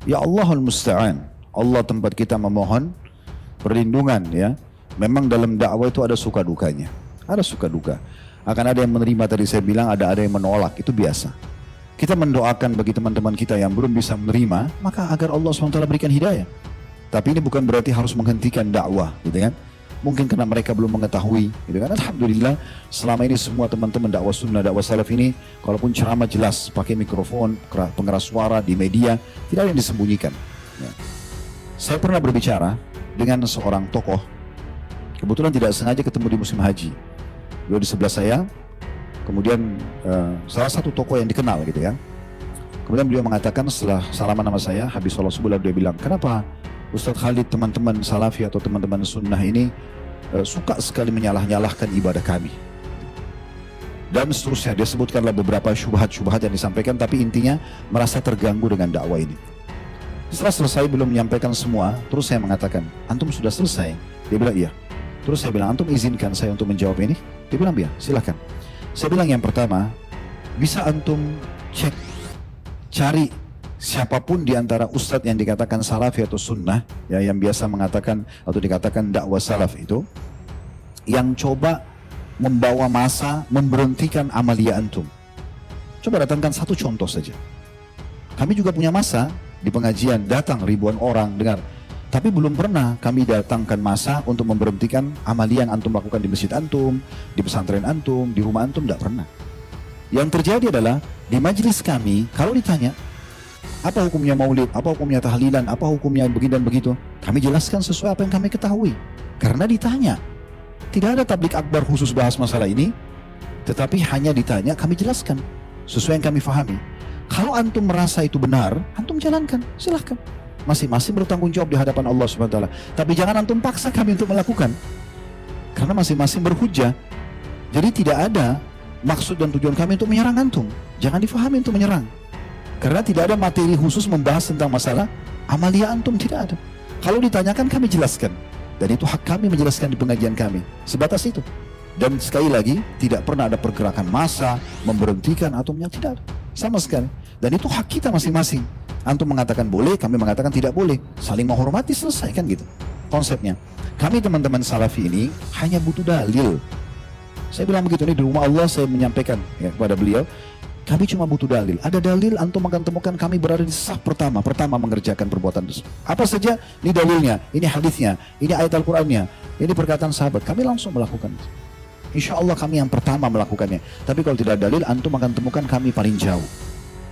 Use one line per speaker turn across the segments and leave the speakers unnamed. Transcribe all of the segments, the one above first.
Ya Allahul Musta'an. Allah tempat kita memohon perlindungan ya. Memang dalam dakwah itu ada suka dukanya. Ada suka duka. Akan ada yang menerima tadi saya bilang, ada yang menolak, itu biasa. Kita mendoakan bagi teman-teman kita yang belum bisa menerima, maka agar Allah SWT berikan hidayah. Tapi ini bukan berarti harus menghentikan dakwah, gitu kan? Mungkin karena mereka belum mengetahui, gitu kan? Alhamdulillah, selama ini semua teman-teman dakwah sunnah, dakwah salaf ini, kalaupun ceramah jelas, pakai mikrofon, pengeras suara di media, tidak ada yang disembunyikan. Ya. Saya pernah berbicara dengan seorang tokoh, kebetulan tidak sengaja ketemu di musim haji. Beliau di sebelah saya, kemudian salah satu tokoh yang dikenal gitu ya. Kemudian beliau mengatakan setelah salaman nama saya, habis sholat subuh, dia bilang, kenapa Ustadz Khalid, teman-teman salafi atau teman-teman sunnah ini suka sekali menyalah-nyalahkan ibadah kami. Dan seterusnya, dia sebutkanlah beberapa syubhat-syubhat yang disampaikan, tapi intinya merasa terganggu dengan dakwah ini. Setelah selesai belum menyampaikan semua, terus saya mengatakan, antum sudah selesai? Dia bilang iya. Terus saya bilang, antum izinkan saya untuk menjawab ini? Dia bilang iya, silakan. Saya bilang yang pertama, bisa antum cek, cari siapapun di antara ustadz yang dikatakan salafi atau sunnah, ya, yang biasa mengatakan atau dikatakan dakwah salaf itu, yang coba membawa masa memberhentikan amalia antum. Coba datangkan satu contoh saja. Kami juga punya masa di pengajian, datang ribuan orang dengar. Tapi belum pernah kami datangkan masa untuk memberhentikan amalia yang antum lakukan di masjid antum, di pesantren antum, di rumah antum, tidak pernah. Yang terjadi adalah di majelis kami, kalau ditanya, apa hukumnya maulid, apa hukumnya tahlilan, apa hukumnya begini dan begitu, kami jelaskan sesuai apa yang kami ketahui. Karena ditanya, tidak ada tablik akbar khusus bahas masalah ini, tetapi hanya ditanya, kami jelaskan sesuai yang kami fahami. Kalau antum merasa itu benar, antum jalankan, silahkan. Masing-masing bertanggung jawab di hadapan Allah SWT. Tapi jangan antum paksa kami untuk melakukan, karena masing-masing berhujjah. Jadi tidak ada maksud dan tujuan kami untuk menyerang antum. Jangan difahami untuk menyerang, karena tidak ada materi khusus membahas tentang masalah amalia antum, tidak ada. Kalau ditanyakan kami jelaskan, dan itu hak kami menjelaskan di pengajian kami, sebatas itu. Dan sekali lagi, tidak pernah ada pergerakan massa memberhentikan atau tidak ada sama sekali. Dan itu hak kita masing-masing. Antum mengatakan boleh, kami mengatakan tidak boleh, saling menghormati, selesai, kan gitu konsepnya. Kami teman-teman salafi ini hanya butuh dalil. Saya bilang begitu, ini di rumah Allah saya menyampaikan ya, kepada beliau, kami cuma butuh dalil. Ada dalil, antum akan temukan kami berada di saf pertama mengerjakan perbuatan tersebut. Apa saja, ini dalilnya, ini hadisnya, ini ayat Al-Qur'annya, ini perkataan sahabat, kami langsung melakukan. Insya Allah kami yang pertama melakukannya. Tapi kalau tidak ada dalil, antum akan temukan kami paling jauh.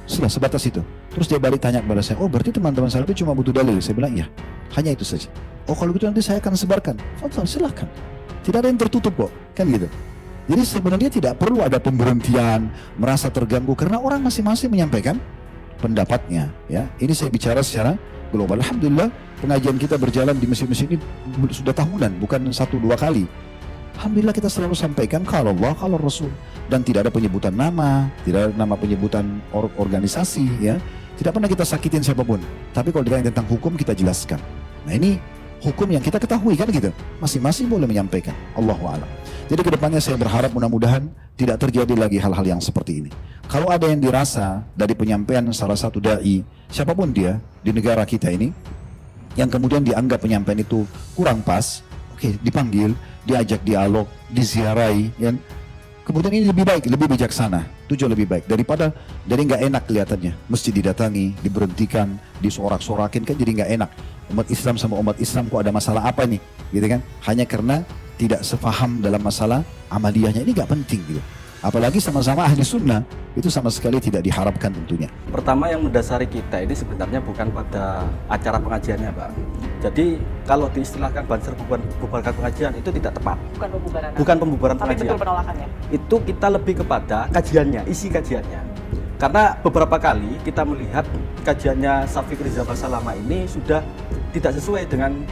Sudah sebatas itu. Terus dia balik tanya kepada saya, oh berarti teman-teman salafi cuma butuh dalil? Saya bilang iya, hanya itu saja. Oh kalau gitu nanti saya akan sebarkan. Fadhal, silahkan. Tidak ada yang tertutup kok, kan gitu. Jadi sebenarnya tidak perlu ada pemberhentian, merasa terganggu, karena orang masing-masing menyampaikan pendapatnya. Ya, ini saya bicara secara global. Alhamdulillah pengajian kita berjalan di masjid-masjid ini sudah tahunan, bukan 1-2 kali. Alhamdulillah kita selalu sampaikan kalau Allah, kalau Rasul, dan tidak ada penyebutan nama, tidak ada nama penyebutan organisasi, ya. Tidak pernah kita sakitin siapapun. Tapi kalau ditanya tentang hukum kita jelaskan. Nah ini hukum yang kita ketahui kan gitu. Masing-masing boleh menyampaikan. Allahu a'lam. Jadi kedepannya saya berharap mudah-mudahan tidak terjadi lagi hal-hal yang seperti ini. Kalau ada yang dirasa dari penyampaian salah satu dai, siapapun dia di negara kita ini, yang kemudian dianggap penyampaian itu kurang pas, oke, dipanggil, diajak dialog, diziarahi, ya. Kemudian ini lebih baik, lebih bijaksana, tujuan lebih baik daripada dari nggak enak kelihatannya, mesti didatangi, diberhentikan, disorak-sorakin, kan jadi nggak enak. Umat Islam sama umat Islam kok ada masalah apa nih, gitu kan? Hanya karena tidak sepaham dalam masalah amaliyahnya, ini nggak penting gitu. Apalagi sama-sama ahli sunnah, itu sama sekali tidak diharapkan tentunya.
Pertama yang mendasari kita ini sebenarnya bukan pada acara pengajiannya, Pak. Jadi kalau diistilahkan banser bubarkan pengajian itu tidak tepat. Bukan pembubaran
tapi
pengajian.
Betul penolakannya.
Itu kita lebih kepada kajiannya, isi kajiannya. Karena beberapa kali kita melihat kajiannya Syafiq Rizal Basalama ini sudah tidak sesuai dengan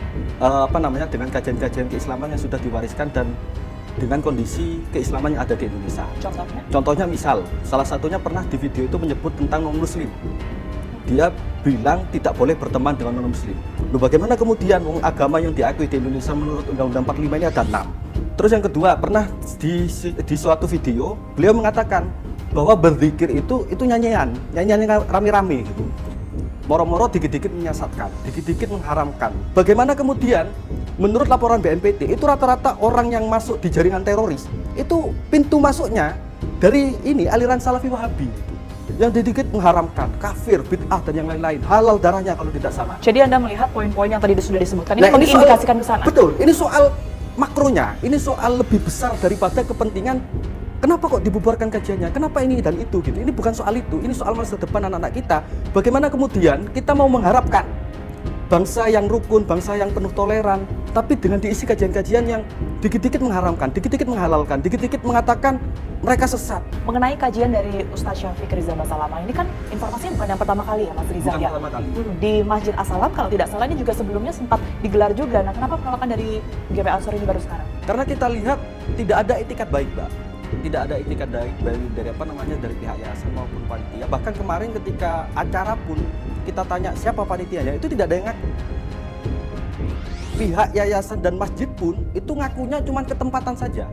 dengan kajian-kajian keislaman yang sudah diwariskan dan dengan kondisi keislaman yang ada di Indonesia. Contohnya misal, salah satunya pernah di video itu menyebut tentang non-muslim. Dia bilang tidak boleh berteman dengan non-muslim. Loh, bagaimana kemudian agama yang diakui di Indonesia menurut Undang-Undang 45 ini ada 6. Terus yang kedua, pernah di suatu video, beliau mengatakan bahwa berzikir itu nyanyian yang rame-rame gitu. moro-moro dikit-dikit menyesatkan, dikit-dikit mengharamkan. Bagaimana kemudian menurut laporan BNPT itu rata-rata orang yang masuk di jaringan teroris itu pintu masuknya dari ini aliran Salafi Wahabi yang dikit mengharamkan, kafir, bid'ah dan yang lain-lain, halal darahnya kalau tidak salah.
Jadi Anda melihat poin-poin yang tadi sudah disebutkan ini
Nah, ini
mengindikasikan ke sana.
Betul, ini soal makronya, ini soal lebih besar daripada kepentingan. Kenapa kok dibubarkan kajiannya? Kenapa ini dan itu gitu? Ini bukan soal itu, ini soal masa depan anak-anak kita. Bagaimana kemudian kita mau mengharapkan bangsa yang rukun, bangsa yang penuh toleran, tapi dengan diisi kajian-kajian yang dikit-dikit mengharamkan, dikit-dikit menghalalkan, dikit-dikit mengatakan mereka sesat.
Mengenai kajian dari Ustadz Syafiq Riza Basalamah ini kan informasinya bukan yang pertama kali ya Mas Riza
Bukan
ya.
pertama kali.
Di Masjid As-Salam kalau tidak salah ini juga sebelumnya sempat digelar juga. Nah kenapa penolakan dari GP Ansor ini baru sekarang?
Karena kita lihat tidak ada itikat baik, Mbak. Tidak ada itikat baik dari apa namanya dari pihak yayasan maupun panitia. Bahkan kemarin ketika acara pun kita tanya siapa panitianya, itu tidak ada yang ngaku. Pihak yayasan dan masjid pun itu ngakunya cuma ketempatan saja.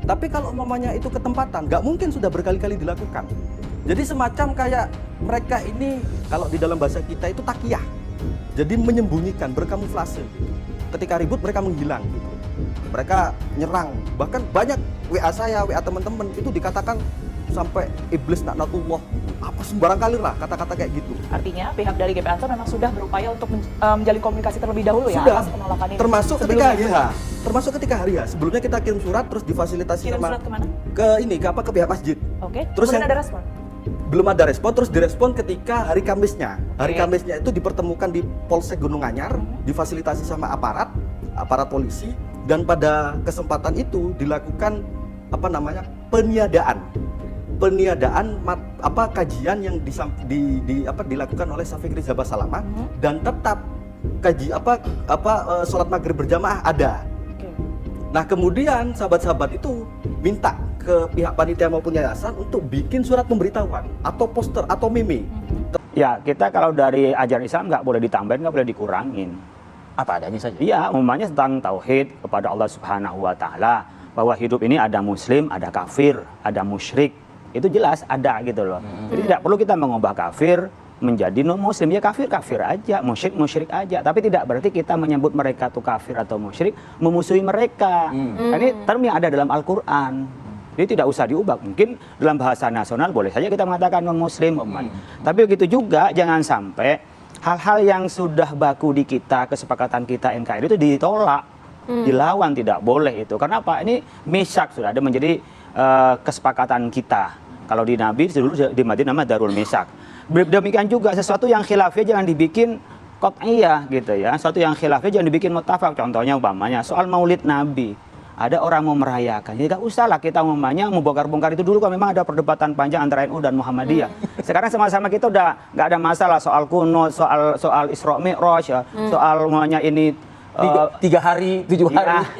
Tapi kalau umpamanya itu ketempatan, nggak mungkin sudah berkali-kali dilakukan. Jadi semacam kayak mereka ini kalau di dalam bahasa kita itu takiyah. Jadi menyembunyikan, berkamuflase. Ketika ribut mereka menghilang gitu. Mereka nyerang. Bahkan banyak WA saya, WA teman-teman itu dikatakan sampai iblis laknatullah. Apa sembarang kali lah kata-kata kayak gitu.
Artinya pihak dari GP Ansor memang sudah berupaya untuk menjalin komunikasi terlebih dahulu ya
Sudah.
atas penolakan ini.
Termasuk ketika
Sebelumnya.
hari H. Termasuk ketika hari H. Sebelumnya kita kirim surat terus difasilitasi
Kirim
sama
surat kemana?
ke pihak masjid.
Oke.
Terus
Kemudian
yang-
ada respon.
Belum ada respon, terus direspon ketika hari Kamisnya. Hari
Oke.
Kamisnya itu dipertemukan di Polsek Gunung Anyar, difasilitasi sama aparat polisi, dan pada kesempatan itu dilakukan peniadaan kajian yang dilakukan oleh Syafiq Riza Basalamah dan tetap sholat maghrib berjamaah ada.
Oke.
Nah kemudian sahabat-sahabat itu minta ke pihak panitia maupun yayasan untuk bikin surat pemberitahuan atau poster atau meme.
Ya, kita kalau dari ajaran Islam nggak boleh ditambahin, nggak boleh dikurangin.
Apa adanya saja.
Iya, umumnya tentang tauhid kepada Allah Subhanahu wa Ta'ala, bahwa hidup ini ada muslim, ada kafir, ada musyrik. Itu jelas ada gitu loh. Jadi tidak perlu kita mengubah kafir menjadi non muslim, ya kafir aja, musyrik aja. Tapi tidak berarti kita menyebut mereka tuh kafir atau musyrik memusuhi mereka. Ini term yang ada dalam Al-Qur'an. Jadi tidak usah diubah. Mungkin dalam bahasa nasional boleh saja kita mengatakan non muslim. Tapi begitu juga jangan sampai hal-hal yang sudah baku di kita, kesepakatan kita NKRI itu ditolak, dilawan, tidak boleh itu. Karena apa? Ini misak sudah ada menjadi kesepakatan kita. Kalau di Nabi dulu di Madinah nama Darul Misak. Demikian juga sesuatu yang khilafiyah jangan dibikin qat'iyah gitu ya. Sesuatu yang khilafiyah jangan dibikin muttafaq. Contohnya umpamanya soal Maulid Nabi. Ada orang mau merayakan, jadi gak usah lah kita umpamanya membongkar-bongkar itu dulu kan memang ada perdebatan panjang antara NU dan Muhammadiyah. Sekarang sama-sama kita udah nggak ada masalah soal kuno, soal Isra Mi'raj ya, soal umpamanya ini
3 hari, 7 hari.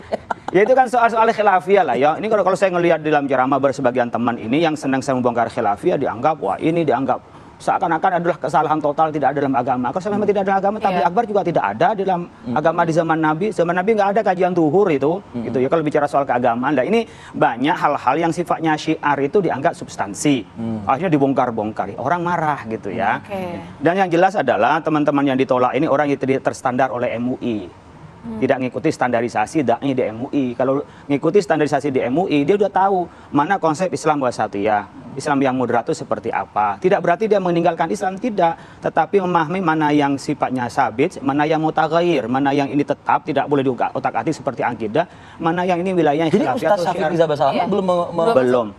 Ya itu kan soal khilafiyah lah ya. Ini kalau saya ngelihat dalam ceramah bersebagian teman ini yang senang saya membongkar khilafiyah dianggap wah ini dianggap seakan-akan adalah kesalahan total tidak ada dalam agama. Kalau memang tidak ada agama, tabligh akbar juga tidak ada dalam agama di zaman Nabi. Zaman Nabi nggak ada kajian zuhur itu, gitu ya. Kalau bicara soal keagamaan, nah ini banyak hal-hal yang sifatnya syiar itu dianggap substansi. Akhirnya dibongkar-bongkar, orang marah gitu ya. Dan yang jelas adalah teman-teman yang ditolak ini orang yang tidak terstandar oleh MUI. Tidak mengikuti standarisasi dai di MUI. Kalau mengikuti standarisasi di MUI, dia udah tahu mana konsep Islam wasatiyah, Islam yang moderat itu seperti apa. Tidak berarti dia meninggalkan Islam, tidak. Tetapi memahami mana yang sifatnya sabit, mana yang mutaghayyir, mana yang ini tetap tidak boleh diutak-atik seperti akidah, mana yang ini wilayahnya
Jadi
khilafiyah
Ustaz
atau
Syafiq
syiar.
Riza Basalamah
Belum.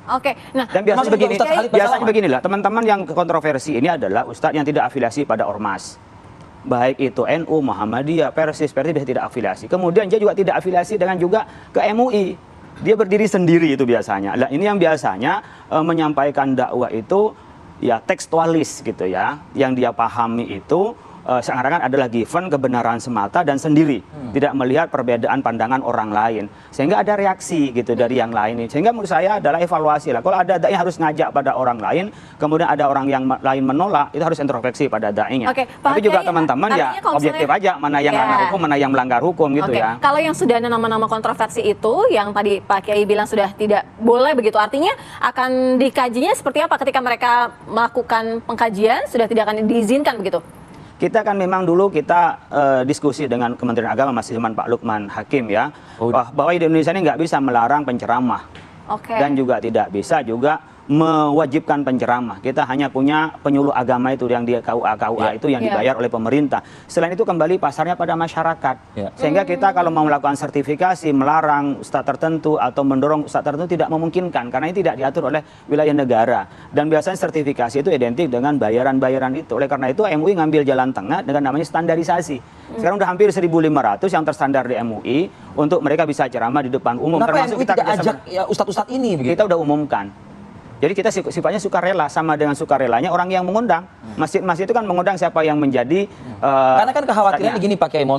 Oke, nah
Dan biasanya
Maksud
begini,
Ustaz Khalid Basalamah.
biasanya beginilah, teman-teman yang kontroversi ini adalah ustadz yang tidak afiliasi pada ormas. Baik itu NU, Muhammadiyah, Persis dia tidak afiliasi. Kemudian dia juga tidak afiliasi dengan juga ke MUI. Dia berdiri sendiri itu biasanya. Nah, ini yang biasanya menyampaikan dakwah itu ya tekstualis gitu ya. Yang dia pahami itu sekarang kan adalah given kebenaran semata dan sendiri, tidak melihat perbedaan pandangan orang lain, sehingga ada reaksi gitu dari yang lain. Sehingga menurut saya adalah evaluasi lah. Kalau ada dai harus ngajak pada orang lain, kemudian ada orang yang lain menolak, itu harus introspeksi pada dai-nya.
Oke, Pak
Tapi juga
Kiai,
teman-teman ya
artinya kalau
objektif
misalnya-
aja mana yang
Iya.
melanggar hukum, mana yang melanggar hukum gitu
Oke,
ya.
kalau yang sudah ada nama-nama kontroversi itu, yang tadi Pak Kiai bilang sudah tidak boleh begitu, artinya akan dikajinya seperti apa ketika mereka melakukan pengkajian, sudah tidak akan diizinkan begitu?
Kita kan memang dulu kita diskusi dengan Kementerian Agama masih zaman Pak Lukman Hakim ya, bahwa di Indonesia ini nggak bisa melarang penceramah
Oke.
dan juga tidak bisa juga mewajibkan penceramah. Kita hanya punya penyuluh agama itu yang di KUA itu yang
Ya.
dibayar oleh pemerintah. Selain itu kembali pasarnya pada masyarakat.
Ya.
Sehingga kita kalau mau melakukan sertifikasi, melarang ustadz tertentu atau mendorong ustadz tertentu tidak memungkinkan karena ini tidak diatur oleh wilayah negara. Dan biasanya sertifikasi itu identik dengan bayaran-bayaran itu. Oleh karena itu MUI ngambil jalan tengah dengan namanya standarisasi. Sekarang udah hampir 1.500 yang terstandar di MUI untuk mereka bisa ceramah di depan umum.
Kenapa
Termasuk
MUI
kita
tidak
kerjasama-
ajak ya ustadz-ustadz ini begitu?
kita udah umumkan. Jadi kita sifatnya sukarela, sama dengan sukarelanya orang yang mengundang. Masjid-masjid itu kan mengundang siapa yang menjadi
Karena kan kekhawatirannya
ustadznya.
gini Pak Kiai, mohon